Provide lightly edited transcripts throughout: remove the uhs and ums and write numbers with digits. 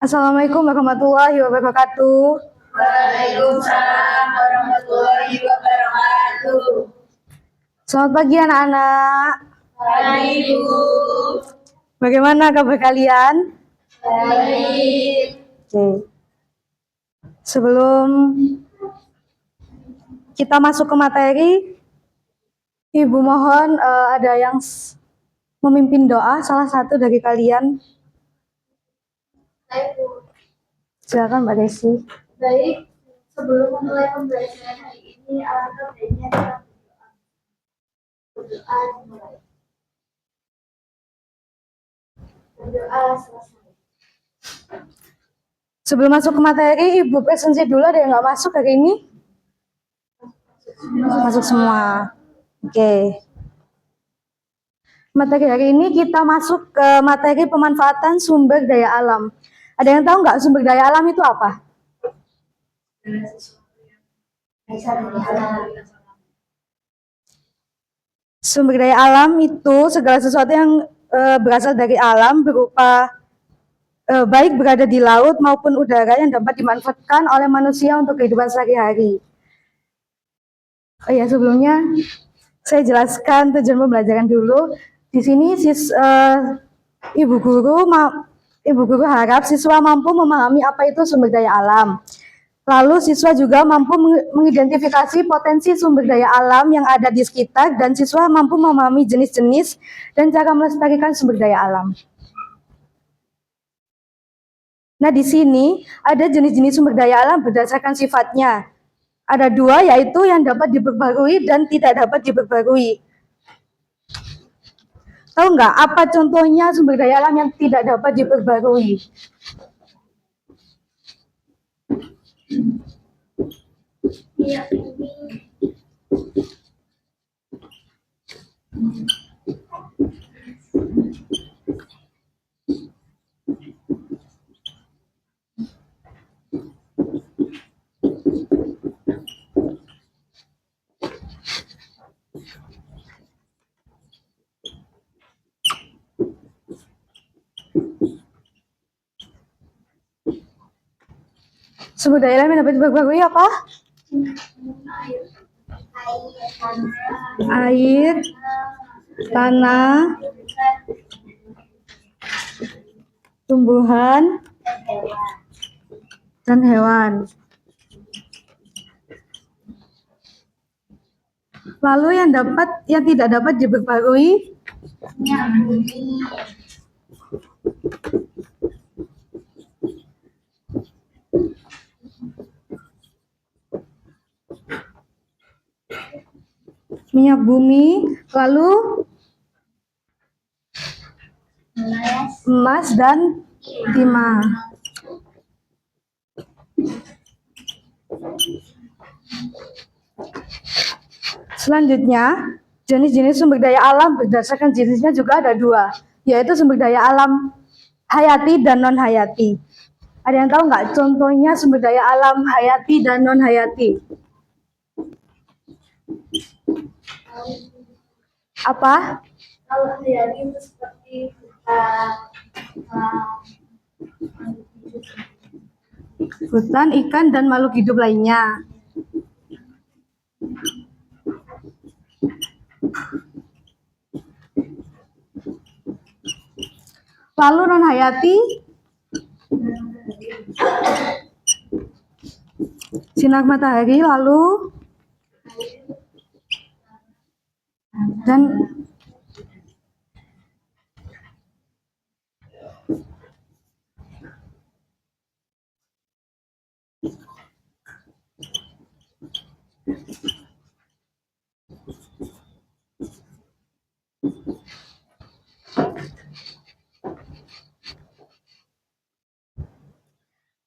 Assalamualaikum warahmatullahi wabarakatuh. Waalaikumsalam warahmatullahi wabarakatuh. Selamat pagi anak-anak. Pagi Bu. Bagaimana kabar kalian? Baik. Oke. Sebelum kita masuk ke materi, Ibu mohon ada yang memimpin doa, salah satu dari kalian. Baik Bu. Silakan Mbak Desi. Baik, sebelum memulai pembelajaran hari ini, alangkah baiknya kita berdoa dimulai. Berdoa selesai. Sebelum masuk ke materi, Ibu presentasi dulu, ada yang nggak masuk hari ini? Masuk semua. Oke. Materi hari ini kita masuk ke materi pemanfaatan sumber daya alam. Ada yang tahu nggak sumber daya alam itu apa? Sumber daya alam itu segala sesuatu yang berasal dari alam berupa baik berada di laut maupun udara yang dapat dimanfaatkan oleh manusia untuk kehidupan sehari-hari. Oh ya, sebelumnya saya jelaskan tujuan pembelajaran dulu. Di sini Ibu guru harap siswa mampu memahami apa itu sumber daya alam. Lalu siswa juga mampu mengidentifikasi potensi sumber daya alam yang ada di sekitar dan siswa mampu memahami jenis-jenis dan cara melestarikan sumber daya alam. Nah, di sini ada jenis-jenis sumber daya alam berdasarkan sifatnya. Ada dua, yaitu yang dapat diperbarui dan tidak dapat diperbarui. Tahu nggak apa contohnya sumber daya alam yang tidak dapat diperbarui? Iya. Sumber daya alam yang dapat diperbarui apa? Air, tanah, tumbuhan, dan hewan. Lalu yang tidak dapat diperbarui? Minyak bumi, lalu emas dan timah. Selanjutnya, jenis-jenis sumber daya alam berdasarkan jenisnya juga ada dua, yaitu sumber daya alam hayati dan non-hayati. Ada yang tahu nggak contohnya sumber daya alam hayati dan non-hayati? Apa? Kalau hayati itu seperti Hutan, ikan, dan makhluk hidup lainnya. Lalu non-hayati? Sinar matahari, lalu dan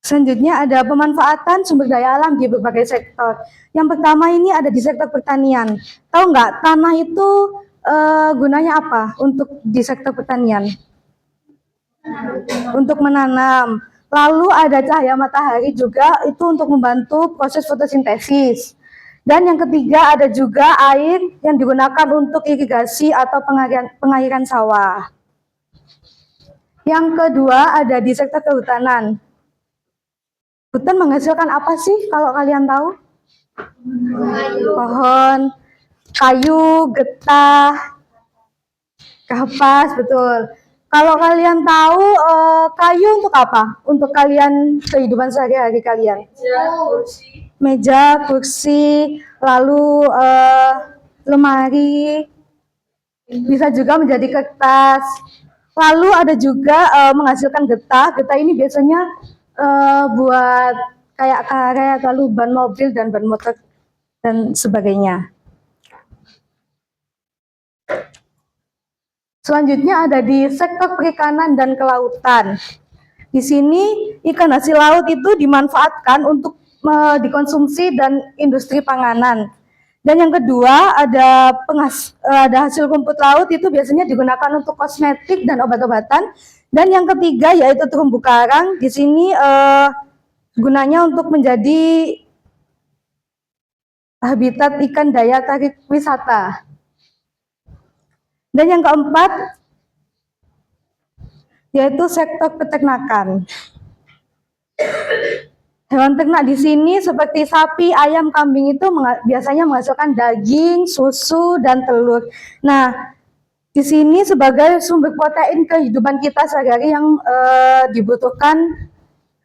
selanjutnya ada pemanfaatan sumber daya alam di berbagai sektor. Yang pertama ini ada di sektor pertanian. Tahu nggak tanah itu gunanya apa untuk di sektor pertanian? Untuk menanam. Lalu ada cahaya matahari juga itu untuk membantu proses fotosintesis. Dan yang ketiga ada juga air yang digunakan untuk irigasi atau pengairan sawah. Yang kedua ada di sektor kehutanan. Hutan menghasilkan apa sih kalau kalian tahu? Pohon, kayu, getah, kapas, betul. Kalau kalian tahu kayu untuk apa? Untuk kalian kehidupan sehari-hari kalian? Meja, kursi, lalu lemari, bisa juga menjadi kertas. Lalu ada juga menghasilkan getah. Getah ini biasanya buat kayak karet, lalu ban mobil dan ban motor dan sebagainya. Selanjutnya ada di sektor perikanan dan kelautan. Di sini ikan hasil laut itu dimanfaatkan untuk dikonsumsi dan industri panganan. Dan yang kedua ada hasil rumput laut itu biasanya digunakan untuk kosmetik dan obat-obatan. Dan yang ketiga yaitu terumbu karang. Di sini gunanya untuk menjadi habitat ikan daya tarik wisata. Dan yang keempat yaitu sektor peternakan. Hewan ternak di sini seperti sapi, ayam, kambing itu biasanya menghasilkan daging, susu, dan telur. Nah, di sini sebagai sumber protein kehidupan kita sehari-hari yang dibutuhkan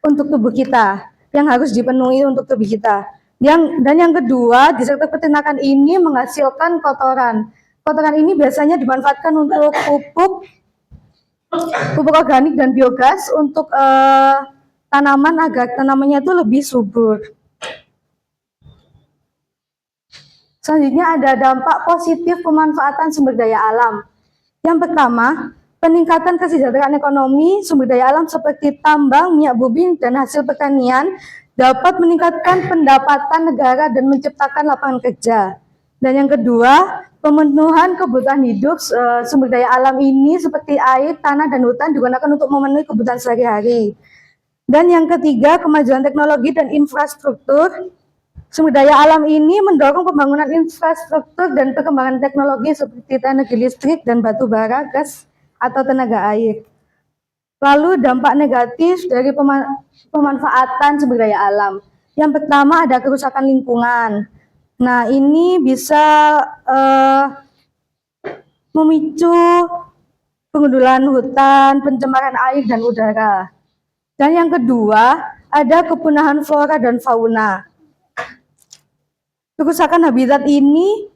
untuk tubuh kita, yang harus dipenuhi untuk tubuh kita. Dan yang kedua, di sektor peternakan ini menghasilkan kotoran. Kotoran ini biasanya dimanfaatkan untuk pupuk organik dan biogas untuk tanaman agar tanamannya itu lebih subur. Selanjutnya ada dampak positif pemanfaatan sumber daya alam. Yang pertama, peningkatan kesejahteraan ekonomi. Sumber daya alam seperti tambang, minyak bumi, dan hasil pertanian dapat meningkatkan pendapatan negara dan menciptakan lapangan kerja. Dan yang kedua, pemenuhan kebutuhan hidup. Sumber daya alam ini seperti air, tanah, dan hutan digunakan untuk memenuhi kebutuhan sehari-hari. Dan yang ketiga, kemajuan teknologi dan infrastruktur. Sumber daya alam ini mendorong pembangunan infrastruktur dan perkembangan teknologi seperti energi listrik dan batu bara, gas, atau tenaga air. Lalu dampak negatif dari pemanfaatan sumber daya alam. Yang pertama ada kerusakan lingkungan. Nah, ini bisa memicu pengundulan hutan, pencemaran air dan udara. Dan yang kedua, ada kepunahan flora dan fauna. Kerusakan habitat ini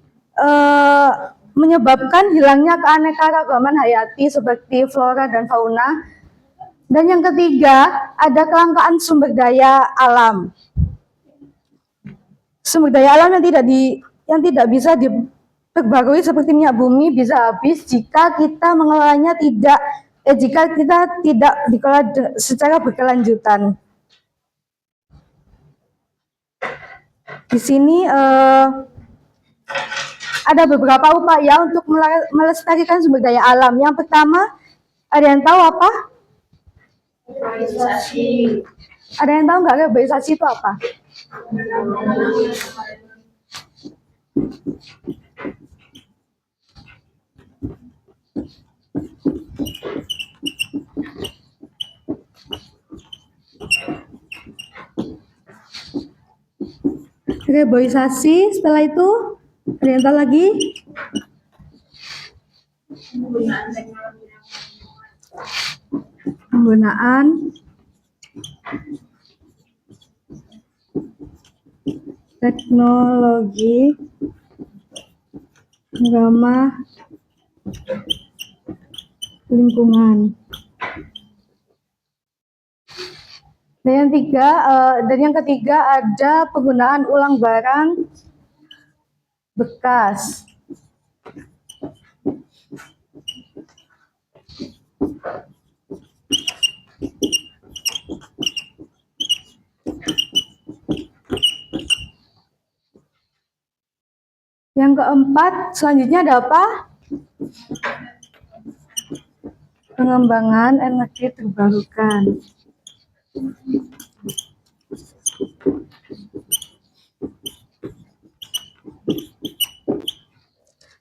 menyebabkan hilangnya keanekaragaman hayati seperti flora dan fauna. Dan yang ketiga, ada kelangkaan sumber daya alam. Sumber daya alam yang tidak bisa diperbarui seperti minyak bumi bisa habis jika kita mengelolanya jika kita tidak dikelola secara berkelanjutan. Di sini ada beberapa upaya untuk melestarikan sumber daya alam. Yang pertama, ada yang tahu apa? Reboisasi. Ada yang tahu nggak reboisasi itu apa? Reboisasi, setelah itu ada yang tahu lagi? Penggunaan teknologi ramah lingkungan. Dan yang ketiga ada penggunaan ulang barang bekas. Yang keempat, selanjutnya ada apa? Pengembangan energi terbarukan.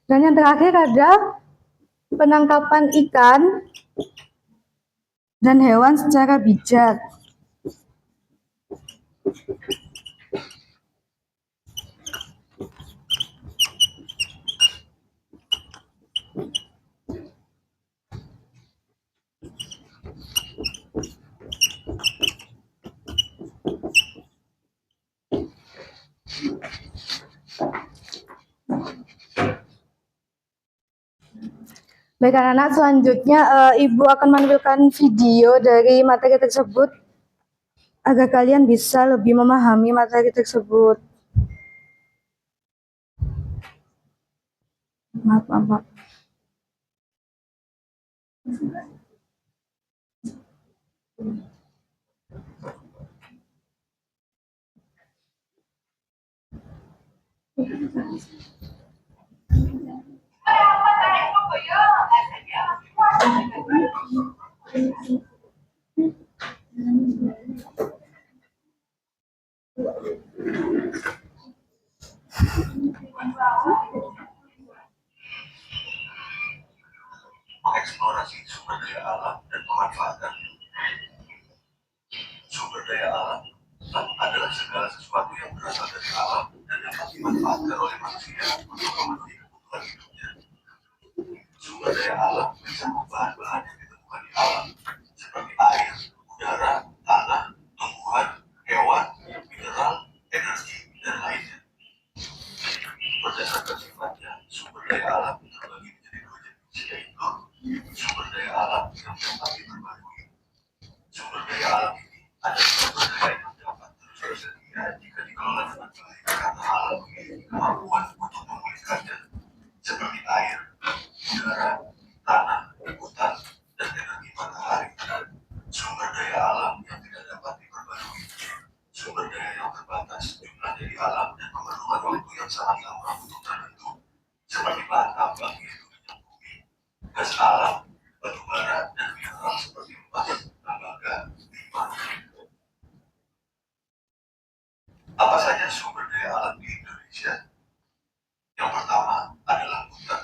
Dan yang terakhir ada penangkapan ikan dan hewan secara bijak. Baik anak-anak, selanjutnya Ibu akan menampilkan video dari materi tersebut agar kalian bisa lebih memahami materi tersebut. Maaf. Mengeksplorasi sumber daya alam dan pemanfaatan. Sumber daya alam adalah segala sesuatu yang berasal dari alam dan dapat dimanfaatkan oleh manusia untuk memenuhi kebutuhan hidupnya. Sumber daya alam mencakup bahan-bahan yang ditemukan di alam seperti air, udara, tanah, tumbuhan, hewan, mineral, energi, dan lainnya. Berdasarkan sifatnya, sumber daya alam terbagi menjadi dua jenis, yaitu sumber daya alam yang dapat diperbarui. Sumber daya alam ini adalah sumber daya yang dapat terus tersedia jika dikelola dengan baik karena alam memiliki kemampuan untuk memulihkannya, seperti air, udara, tanah, hutan, dan energi matahari. Sumber daya alam yang tidak dapat diperbarui. Sumber daya yang terbatas jumlahnya di alam dan memerlukan waktu yang sangat lama untuk terbentuk, seperti bahan tambang yaitu minyak bumi, gas alam, batu bara, dan mineral seperti emas, tembaga, timah. Apa saja sumber daya alam di Indonesia? Yang pertama adalah hutan.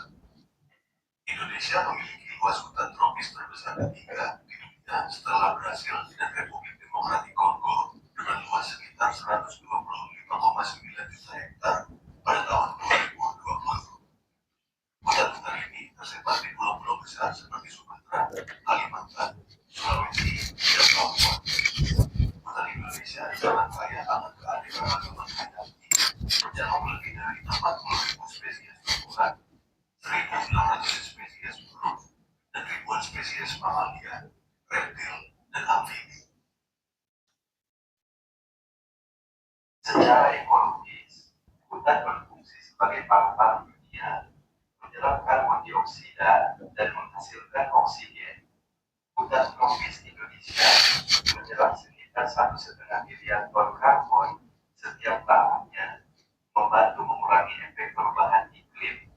Indonesia memiliki luas hutan tropis terbesar ketiga di dunia setelah Brasil dan Republik Demokratik Kongo dengan luas sekitar 125,9 juta hektar pada tahun 2020. Hutan-hutan ini tersebar di pulau-pulau besar seperti Sumatera, Kalimantan, Sulawesi, dan Papua. Hutan Indonesia sangat kaya akan keanekaragaman hayati dan memiliki dari 40.000 spesies tumbuhan, 1.600 spesies burung, dan ribuan spesies mamalia, reptil, dan amfibi. Secara ekologis, hutan berfungsi sebagai paru-paru dunia, menyerap karbon dioksida dan menghasilkan oksigen. Hutan tropis Indonesia menyerap sekitar 1,5 miliar ton karbon setiap tahunnya, membantu mengurangi efek perubahan iklim.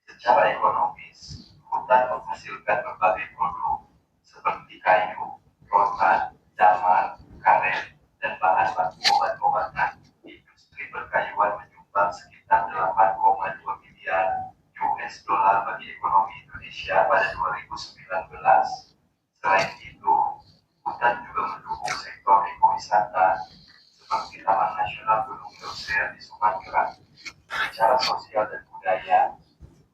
Secara ekonomis, hutan menghasilkan berbagai produk seperti kayu, rotan, daman, karet, dan bahan baku obat-obatan. Industri perkayuan menyumbang sekitar 8,2 miliar US dollar bagi ekonomi Indonesia pada 2019. Selain itu, hutan juga mendukung sektor ekowisata seperti Taman Nasional Gunung Leuser di Sumatera. Secara sosial dan budaya,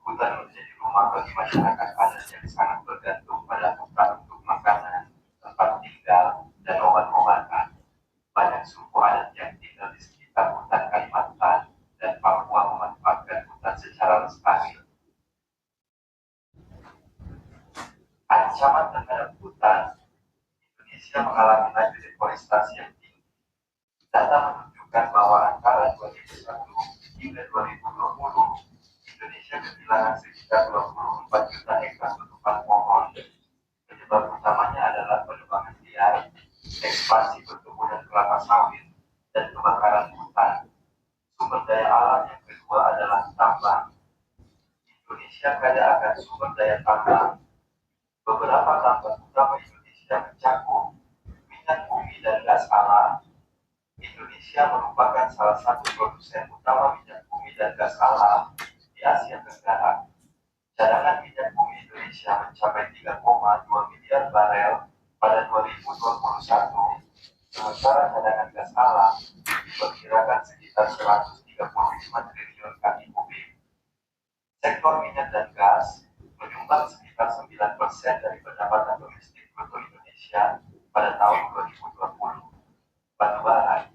hutan menjadi rumah bagi masyarakat adat yang sangat bergantung pada hutan untuk makanan, tempat tinggal, dan obat-obatan. Banyak suku adat yang tinggal di sekitar hutan Kalimantan dan Papua memanfaatkan hutan secara lestari. Ancaman terhadap hutan, Indonesia mengalami laju deforestasi yang tinggi. Data menunjukkan bahwa antara 2001 hingga 2020, Indonesia kehilangan sekitar 24 juta hektar tutupan pohon. Penyebab utamanya adalah penebangan liar, ekspansi perkebunan kelapa sawit, dan kebakaran hutan. Sumber daya alam yang kedua adalah tambang. Indonesia kaya akan sumber daya tambang. Beberapa tambang utama Indonesia mencakup minyak bumi dan gas alam. Indonesia merupakan salah satu produsen utama minyak bumi dan gas alam di Asia Tenggara. Cadangan minyak bumi Indonesia mencapai 3,2 miliar barel Pada 2021, sementara cadangan gas alam diperkirakan sekitar 135 triliun kaki kubik. Sektor minyak dan gas menyumbang sekitar 9% dari pendapatan domestik bruto Indonesia pada tahun 2020. Batu bara.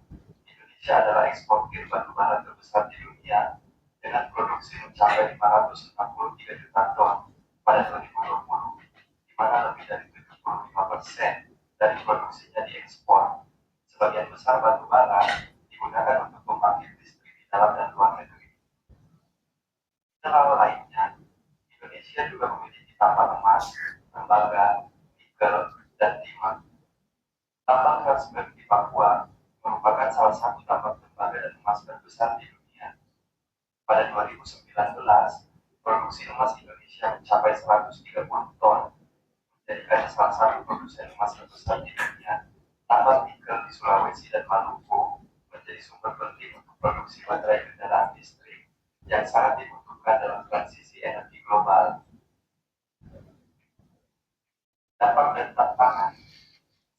Indonesia adalah eksportir batu bara terbesar di dunia dengan produksi mencapai 563 juta ton pada 2020, di mana lebih dari 75% dari produksinya diekspor. Sebagian besar batu bara digunakan untuk pembangkit listrik di dalam dan luar negeri. Mineral lainnya, Indonesia juga memiliki tambang emas, tembaga, nikel, dan timah. Tambang Transfer di Papua merupakan salah satu tambang tembaga dan emas terbesar di dunia. Pada 2019, produksi emas Indonesia mencapai 130 ton, menjadikannya salah satu produsen emas terbesar di dunia. Tambang nikel di Sulawesi dan Maluku menjadi sumber penting untuk produksi baterai kendaraan listrik yang sangat dibutuhkan dalam transisi energi global. Dampak dan tantangan.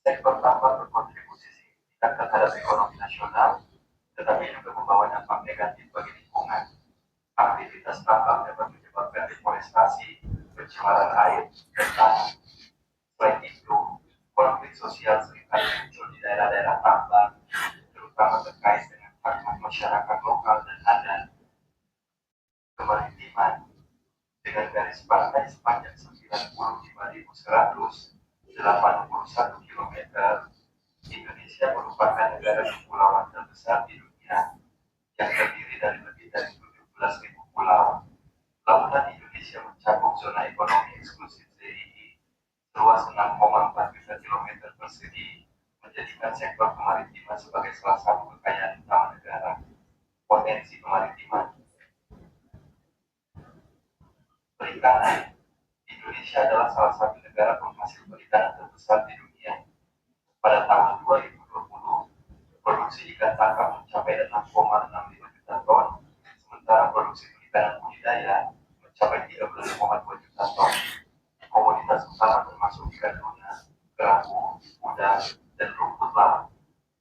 Sektor tambang berkontribusi signifikan terhadap ekonomi nasional, tetapi juga membawa dampak negatif bagi lingkungan. Aktivitas tambang dapat menyebabkan deforestasi, pencemaran air, dan tanah. Selain itu, konflik sosial seringkali muncul di daerah-daerah tambang, terutama terkait dengan hak-hak masyarakat lokal dan adat. Kemaritiman. Dengan garis pantai sepanjang 95.181 km, Indonesia merupakan negara kepulauan terbesar di dunia yang terdiri dari lebih dari 17.000 pulau. Lautan Indonesia mencakup zona ekonomi eksklusif ZII seluas 6,4 juta kilometer persegi, menjadikan sektor kemaritiman sebagai salah satu kekayaan utama negara. Potensi kemaritiman. Perikanan. Indonesia adalah salah satu negara penghasil perikanan terbesar di dunia. Pada tahun 2020, produksi ikan tangkap mencapai 6,65 juta ton, sementara produksi perikanan budidaya mencapai 13,2 juta ton. Komoditas utama termasuk ikan tuna, kerapu, udang, dan rumput laut.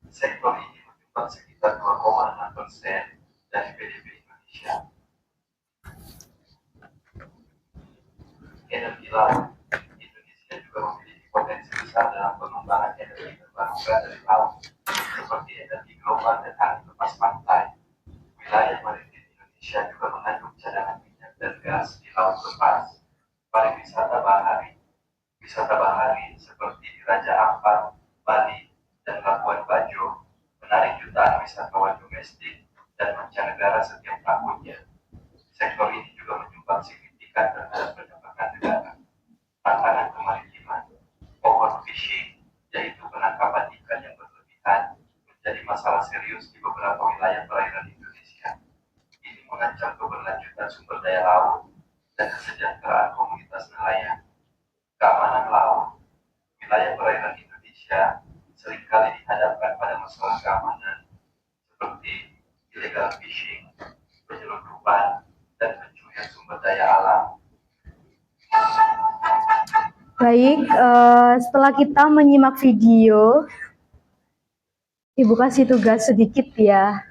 Sektor ini menyumbang sekitar 2,6% dari PDB Indonesia. Energi laut. Indonesia juga memiliki potensi besar dalam pengembangan energi terbarukan dari laut, seperti energi gelombang dan angin lepas pantai. Wilayah maritim Indonesia juga mengandung cadangan minyak dan gas di laut lepas. Pariwisata bahari. Wisata bahari seperti di Raja Ampat, Bali, dan Labuan Bajo menarik jutaan wisatawan domestik dan mancanegara setiap tahunnya. Sektor ini juga menyumbang signifikan terhadap pendapatan negara. Tantangan kemaritiman. Overfishing, yaitu penangkapan ikan yang berlebihan, menjadi masalah serius di beberapa wilayah perairan Indonesia. Ini mengancam keberlanjutan sumber daya laut dan kesejahteraan komunitas nelayan. Keamanan laut. Wilayah perairan Indonesia seringkali dihadapkan pada masalah keamanan seperti illegal fishing, penyelundupan, dan pencurian sumber daya alam. Baik, setelah kita menyimak video, Ibu kasih tugas sedikit ya.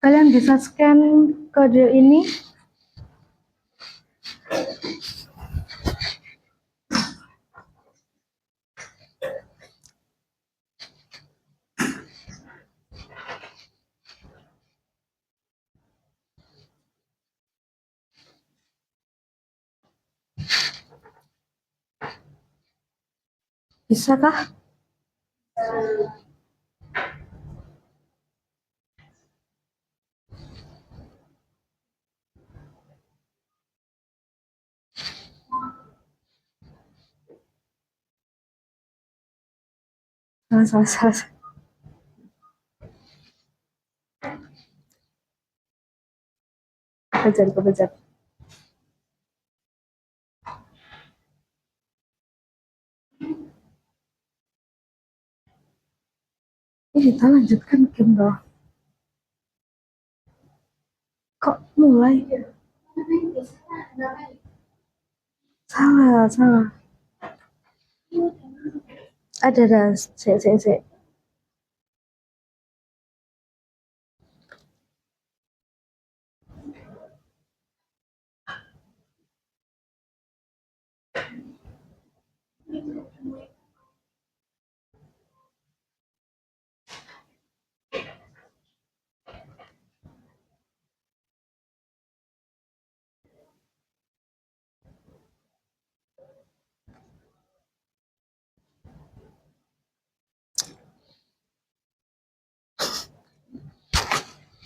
Kalian bisa scan kode ini. Bisakah? Salah. Kebejar. Kita lanjutkan game dong. Kok mulai? Salah. Ada. Sik.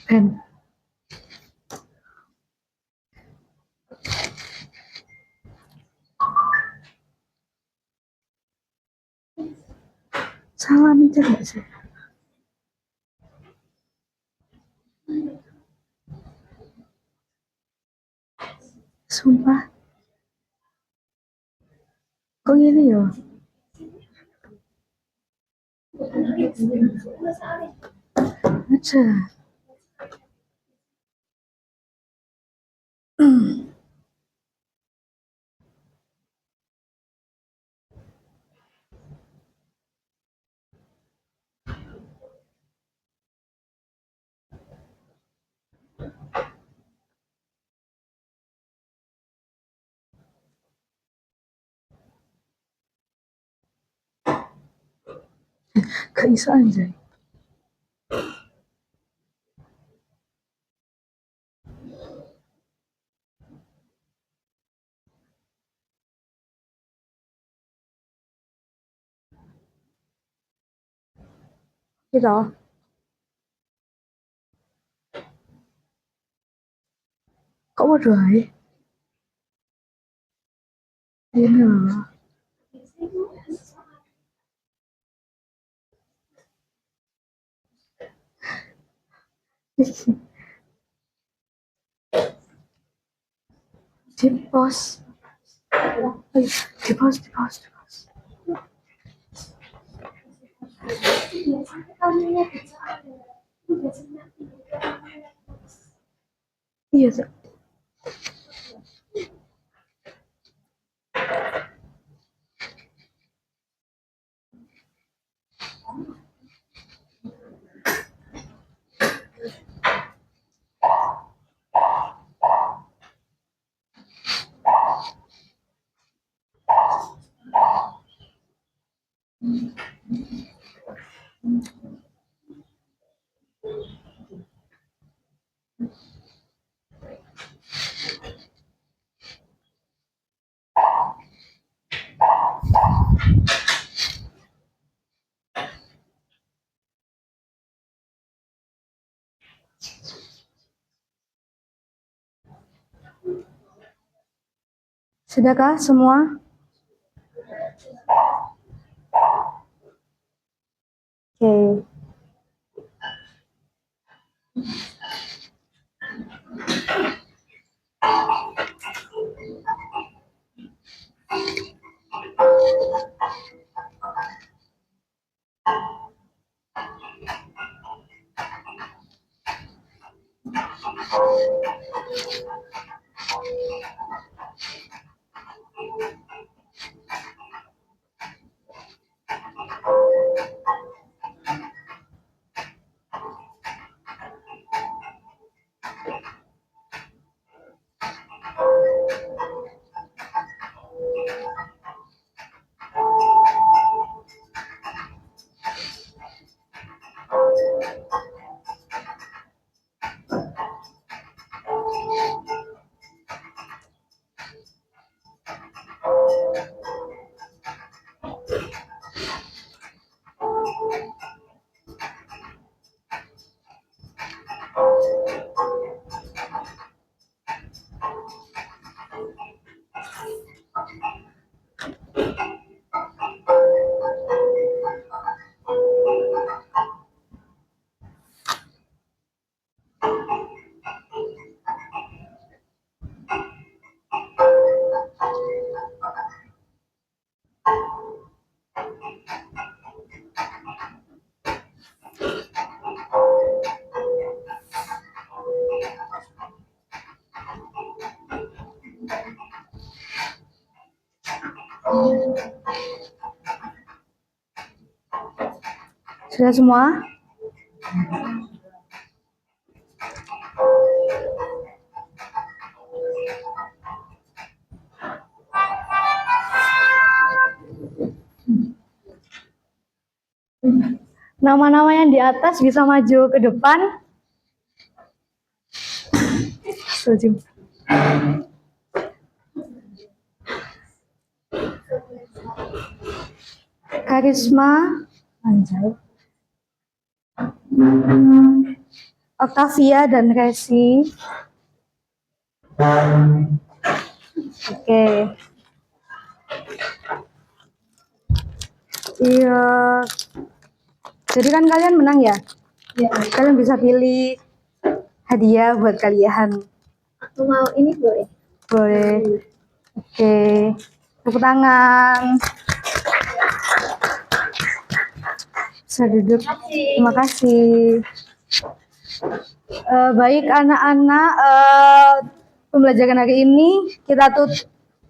Ben. Salah mencet nggak sih? Sumpah. Kok gini ya? Aja. Gak iso anjay. Gitu. Kok bodoh aja? Ini loh. Di pause. Di pause. Iya, Cak. Sudahkah semua? Oke. Sudah semua? Nama-nama yang di atas bisa maju ke depan. Setuju. Karisma, Anjay. Octavia dan Resi. Oke. Iya. Jadi kan kalian menang ya? Ya. Kalian bisa pilih hadiah buat kalian. Aku mau ini boleh. Boleh. Oke. Tepuk tangan. Bisa duduk. Terima kasih. Baik anak-anak, pembelajaran hari ini kita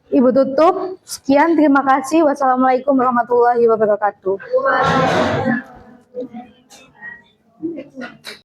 Ibu tutup. Sekian, terima kasih. Wassalamualaikum warahmatullahi wabarakatuh.